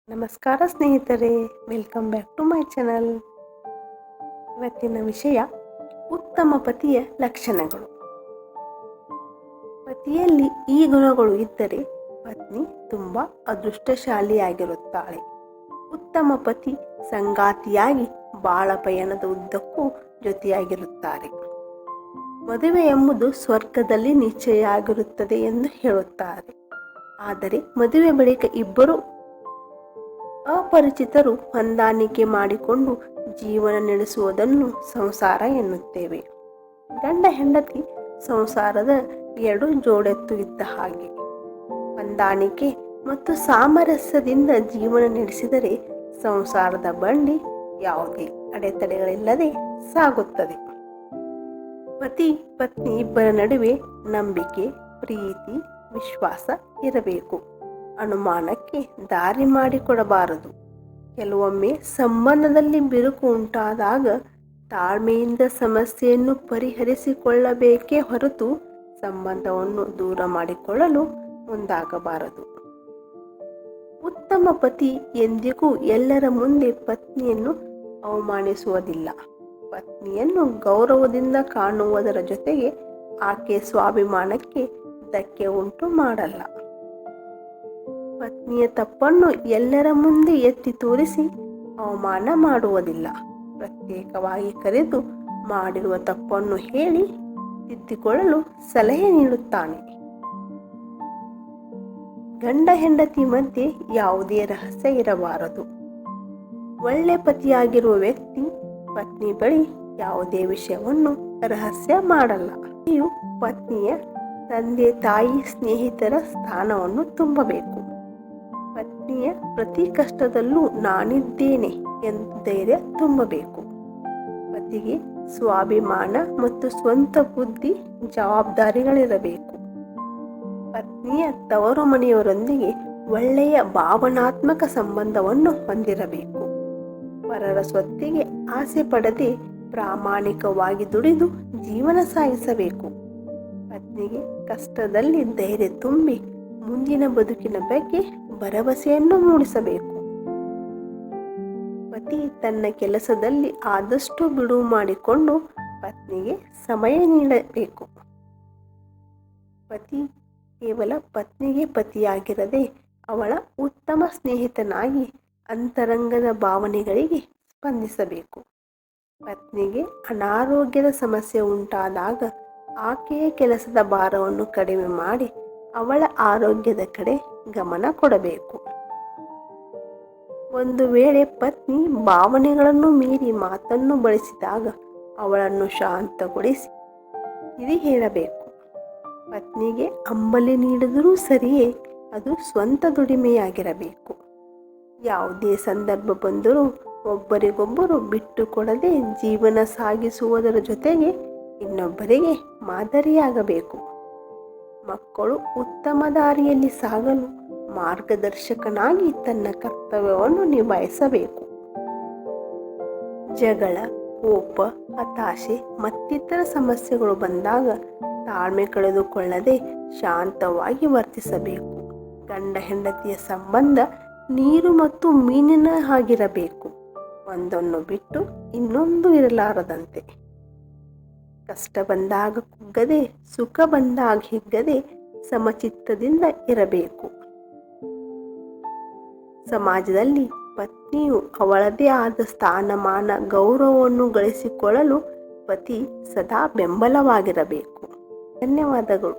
ನಮಸ್ಕಾರ ಸ್ನೇಹಿತರೆ, welcome back to my channel. ಇವತ್ತಿನ ವಿಷಯ ಉತ್ತಮ ಪತಿಯ ಲಕ್ಷಣಗಳು. ಪತಿಯಲ್ಲಿ ಈ ಗುಣಗಳು ಇದ್ದರೆ ಪತ್ನಿ ತುಂಬ ಅದೃಷ್ಟಶಾಲಿಯಾಗಿರುತ್ತಾಳೆ. ಉತ್ತಮ ಪತಿ ಸಂಗಾತಿಯಾಗಿ ಬಾಳ ಪಯಣದ ಉದ್ದಕ್ಕೂ ಜೊತೆಯಾಗಿರುತ್ತಾರೆ. ಮದುವೆ ಎಂಬುದು ಸ್ವರ್ಗದಲ್ಲಿ ನಿಶ್ಚಯ ಆಗಿರುತ್ತದೆ ಎಂದು ಹೇಳುತ್ತಾರೆ. ಆದರೆ ಮದುವೆ ಬಳಿಕ ಇಬ್ಬರು ಅಪರಿಚಿತರು ಹೊಂದಾಣಿಕೆ ಮಾಡಿಕೊಂಡು ಜೀವನ ನಡೆಸುವುದನ್ನು ಸಂಸಾರ ಎನ್ನುತ್ತೇವೆ. ಗಂಡ ಹೆಂಡತಿ ಸಂಸಾರದ ಎರಡು ಜೋಡೆತ್ತು ಇದ್ದ ಹಾಗೆ. ಹೊಂದಾಣಿಕೆ ಮತ್ತು ಸಾಮರಸ್ಯದಿಂದ ಜೀವನ ನಡೆಸಿದರೆ ಸಂಸಾರದ ಬಂಡಿ ಯಾವುದೇ ಅಡೆತಡೆಗಳಿಲ್ಲದೆ ಸಾಗುತ್ತದೆ. ಪತಿ ಪತ್ನಿ ಇಬ್ಬರ ನಡುವೆ ನಂಬಿಕೆ, ಪ್ರೀತಿ, ವಿಶ್ವಾಸ ಇರಬೇಕು. ಅನುಮಾನಕ್ಕೆ ದಾರಿ ಮಾಡಿಕೊಡಬಾರದು. ಕೆಲವೊಮ್ಮೆ ಸಂಬಂಧದಲ್ಲಿ ಬಿರುಕು ಉಂಟಾದಾಗ ತಾಳ್ಮೆಯಿಂದ ಸಮಸ್ಯೆಯನ್ನು ಪರಿಹರಿಸಿಕೊಳ್ಳಬೇಕೇ ಹೊರತು ಸಂಬಂಧವನ್ನು ದೂರ ಮಾಡಿಕೊಳ್ಳಲು ಮುಂದಾಗಬಾರದು. ಉತ್ತಮ ಪತಿ ಎಂದಿಗೂ ಎಲ್ಲರ ಮುಂದೆ ಪತ್ನಿಯನ್ನು ಅವಮಾನಿಸುವುದಿಲ್ಲ. ಪತ್ನಿಯನ್ನು ಗೌರವದಿಂದ ಕಾಣುವುದರ ಜೊತೆಗೆ ಆಕೆ ಸ್ವಾಭಿಮಾನಕ್ಕೆ ಧಕ್ಕೆ ಉಂಟು ಮಾಡಲ್ಲ. ಪತ್ನಿಯ ತಪ್ಪನ್ನು ಎಲ್ಲರ ಮುಂದೆ ಎತ್ತಿ ತೋರಿಸಿ ಅವಮಾನ ಮಾಡುವುದಿಲ್ಲ. ಪ್ರತ್ಯೇಕವಾಗಿ ಕರೆದು ಮಾಡಿರುವ ತಪ್ಪನ್ನು ಹೇಳಿ ತಿದ್ದಿಕೊಳ್ಳಲು ಸಲಹೆ ನೀಡುತ್ತಾನೆ. ಗಂಡ ಹೆಂಡತಿ ಮಧ್ಯೆ ಯಾವುದೇ ರಹಸ್ಯ ಇರಬಾರದು. ಒಳ್ಳೆ ಪತಿಯಾಗಿರುವ ವ್ಯಕ್ತಿ ಪತ್ನಿ ಬಳಿ ಯಾವುದೇ ವಿಷಯವನ್ನು ರಹಸ್ಯ ಮಾಡಲ್ಲ. ನೀವು ಪತ್ನಿಯ ತಂದೆ, ತಾಯಿ, ಸ್ನೇಹಿತರ ಸ್ಥಾನವನ್ನು ತುಂಬಬೇಕು. ಪತ್ನಿಯ ಪ್ರತಿ ಕಷ್ಟದಲ್ಲೂ ನಾನಿದ್ದೇನೆ ಎಂದು ಧೈರ್ಯ ತುಂಬಬೇಕು. ಪತಿಗೆ ಸ್ವಾಭಿಮಾನ ಮತ್ತು ಸ್ವಂತ ಬುದ್ಧಿ, ಜವಾಬ್ದಾರಿಗಳಿರಬೇಕು. ಪತ್ನಿಯ ತವರು ಮನೆಯವರೊಂದಿಗೆ ಒಳ್ಳೆಯ ಭಾವನಾತ್ಮಕ ಸಂಬಂಧವನ್ನು ಹೊಂದಿರಬೇಕು. ಪರರ ಸ್ವತ್ತಿಗೆ ಆಸೆ ಪಡದೆ ಪ್ರಾಮಾಣಿಕವಾಗಿ ದುಡಿದು ಜೀವನ ಸಾಗಿಸಬೇಕು. ಪತ್ನಿಗೆ ಕಷ್ಟದಲ್ಲಿ ಧೈರ್ಯ ತುಂಬಿ ಮುಂದಿನ ಬದುಕಿನ ಬಗ್ಗೆ ಭರವಸೆಯನ್ನು ಮೂಡಿಸಬೇಕು. ಪತಿ ತನ್ನ ಕೆಲಸದಲ್ಲಿ ಆದಷ್ಟು ಬಿಡುವು ಮಾಡಿಕೊಂಡು ಪತ್ನಿಗೆ ಸಮಯ ನೀಡಬೇಕು. ಪತಿ ಕೇವಲ ಪತ್ನಿಗೆ ಪತಿಯಾಗಿರದೆ ಅವಳ ಉತ್ತಮ ಸ್ನೇಹಿತನಾಗಿ ಅಂತರಂಗದ ಭಾವನೆಗಳಿಗೆ ಸ್ಪಂದಿಸಬೇಕು. ಪತ್ನಿಗೆ ಅನಾರೋಗ್ಯದ ಸಮಸ್ಯೆ ಉಂಟಾದಾಗ ಆಕೆಯ ಕೆಲಸದ ಭಾರವನ್ನು ಕಡಿಮೆ ಮಾಡಿ ಅವಳ ಆರೋಗ್ಯದ ಕಡೆ ಗಮನ ಕೊಡಬೇಕು. ಒಂದು ವೇಳೆ ಪತ್ನಿ ಭಾವನೆಗಳನ್ನು ಮೀರಿ ಮಾತನ್ನು ಬಳಸಿದಾಗ ಅವಳನ್ನು ಶಾಂತಗೊಳಿಸಿ ತಿಳಿ ಹೇಳಬೇಕು. ಪತ್ನಿಗೆ ಅಂಬಲಿ ನೀಡಿದರೂ ಸರಿಯೇ, ಅದು ಸ್ವಂತ ದುಡಿಮೆಯಾಗಿರಬೇಕು. ಯಾವುದೇ ಸಂದರ್ಭ ಬಂದರೂ ಒಬ್ಬರಿಗೊಬ್ಬರು ಬಿಟ್ಟುಕೊಡದೆ ಜೀವನ ಸಾಗಿಸುವುದರ ಜೊತೆಗೆ ಇನ್ನೊಬ್ಬರಿಗೆ ಮಾದರಿಯಾಗಬೇಕು. ಮಕ್ಕಳು ಉತ್ತಮ ದಾರಿಯಲ್ಲಿ ಸಾಗಲು ಮಾರ್ಗದರ್ಶಕನಾಗಿ ತನ್ನ ಕರ್ತವ್ಯವನ್ನು ನಿಭಾಯಿಸಬೇಕು. ಜಗಳ, ಕೋಪ, ಹತಾಶೆ ಮತ್ತಿತರ ಸಮಸ್ಯೆಗಳು ಬಂದಾಗ ತಾಳ್ಮೆ ಕಳೆದುಕೊಳ್ಳದೆ ಶಾಂತವಾಗಿ ವರ್ತಿಸಬೇಕು. ಗಂಡ ಹೆಂಡತಿಯ ಸಂಬಂಧ ನೀರು ಮತ್ತು ಮೀನಿನ ಹಾಗಿರಬೇಕು. ಒಂದನ್ನು ಬಿಟ್ಟು ಇನ್ನೊಂದು ಇರಲಾರದಂತೆ. ಕಷ್ಟ ಬಂದಾಗ ಕುಗ್ಗದೆ, ಸುಖ ಬಂದಾಗ ಹಿಗ್ಗದೆ ಸಮಚಿತ್ತದಿಂದ ಇರಬೇಕು. ಸಮಾಜದಲ್ಲಿ ಪತ್ನಿಯು ಅವಳದೇ ಆದ ಸ್ಥಾನಮಾನ, ಗೌರವವನ್ನು ಗಳಿಸಿಕೊಳ್ಳಲು ಪತಿ ಸದಾ ಬೆಂಬಲವಾಗಿರಬೇಕು. ಧನ್ಯವಾದಗಳು.